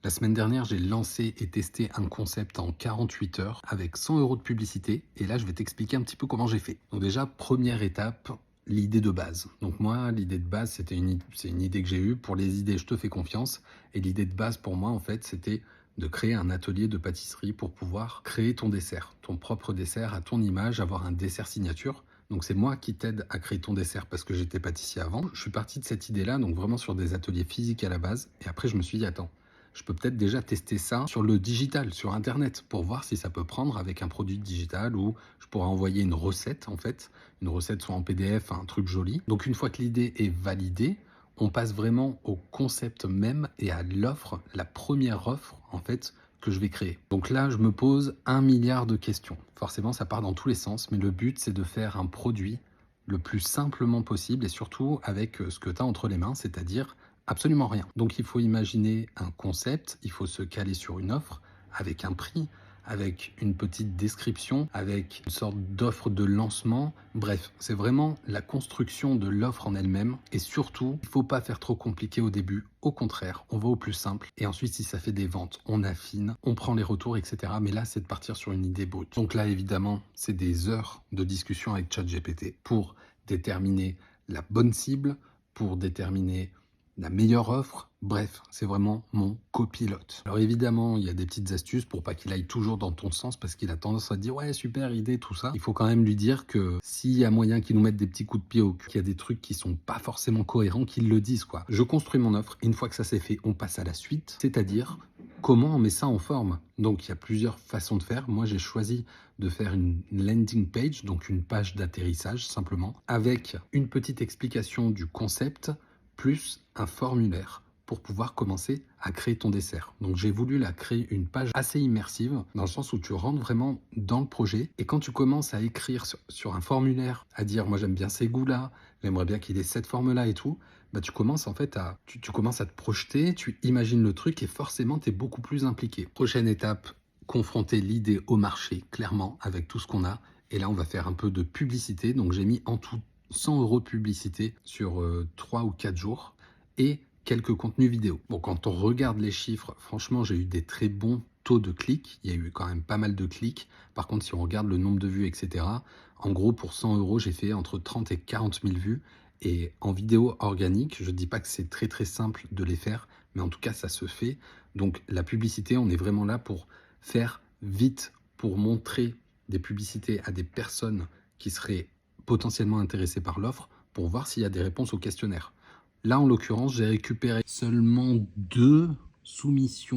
La semaine dernière, j'ai lancé et testé un concept en 48 heures avec 100 euros de publicité. Et là, je vais t'expliquer un petit peu comment j'ai fait. Donc déjà, première étape, l'idée de base. Donc moi, l'idée de base, c'est une idée que j'ai eue. Pour les idées, je te fais confiance. Et l'idée de base pour moi, en fait, c'était de créer un atelier de pâtisserie pour pouvoir créer ton dessert, ton propre dessert à ton image, avoir un dessert signature. Donc c'est moi qui t'aide à créer ton dessert parce que j'étais pâtissier avant. Je suis parti de cette idée-là, donc vraiment sur des ateliers physiques à la base. Et après, je me suis dit, attends, je peux peut-être déjà tester ça sur le digital, sur Internet, pour voir si ça peut prendre avec un produit digital où je pourrais envoyer une recette, en fait, une recette soit en PDF, un truc joli. Donc une fois que l'idée est validée, on passe vraiment au concept même et à l'offre, la première offre, en fait, que je vais créer. Donc là, je me pose 1 milliard de questions. Forcément, ça part dans tous les sens, mais le but, c'est de faire un produit le plus simplement possible et surtout avec ce que tu as entre les mains, c'est-à-dire absolument rien. Donc il faut imaginer un concept, il faut se caler sur une offre avec un prix, avec une petite description, avec une sorte d'offre de lancement. Bref, c'est vraiment la construction de l'offre en elle-même. Et surtout, il ne faut pas faire trop compliqué au début. Au contraire, on va au plus simple. Et ensuite, si ça fait des ventes, on affine, on prend les retours, etc. Mais là, c'est de partir sur une idée brute. Donc là, évidemment, c'est des heures de discussion avec ChatGPT pour déterminer la bonne cible, pour déterminer la meilleure offre. Bref, c'est vraiment mon copilote. Alors évidemment, il y a des petites astuces pour pas qu'il aille toujours dans ton sens parce qu'il a tendance à dire ouais, super idée, tout ça. Il faut quand même lui dire que s'il y a moyen qu'il nous mette des petits coups de pied au cul, qu'il y a des trucs qui sont pas forcément cohérents, qu'il le dise quoi. Je construis mon offre. Une fois que ça c'est fait, on passe à la suite, c'est-à-dire comment on met ça en forme. Donc il y a plusieurs façons de faire. Moi, j'ai choisi de faire une landing page, donc une page d'atterrissage simplement, avec une petite explication du concept plus un formulaire pour pouvoir commencer à créer ton dessert. Donc j'ai voulu la créer une page assez immersive dans le sens où tu rentres vraiment dans le projet et quand tu commences à écrire sur un formulaire, à dire moi j'aime bien ces goûts-là, j'aimerais bien qu'il ait cette forme-là et tout, bah tu commences en fait tu commences à te projeter, tu imagines le truc et forcément tu es beaucoup plus impliqué. Prochaine étape, confronter l'idée au marché clairement avec tout ce qu'on a et là on va faire un peu de publicité. Donc j'ai mis en tout 100 euros de publicité sur 3 ou 4 jours et quelques contenus vidéo. Bon, quand on regarde les chiffres, franchement, j'ai eu des très bons taux de clics. Il y a eu quand même pas mal de clics. Par contre, si on regarde le nombre de vues, etc., en gros, pour 100 euros, j'ai fait entre 30 et 40 000 vues. Et en vidéo organique, je ne dis pas que c'est très très simple de les faire, mais en tout cas, ça se fait. Donc la publicité, on est vraiment là pour faire vite, pour montrer des publicités à des personnes qui seraient potentiellement intéressés par l'offre pour voir s'il y a des réponses au questionnaire. Là, en l'occurrence, j'ai récupéré seulement 2 soumissions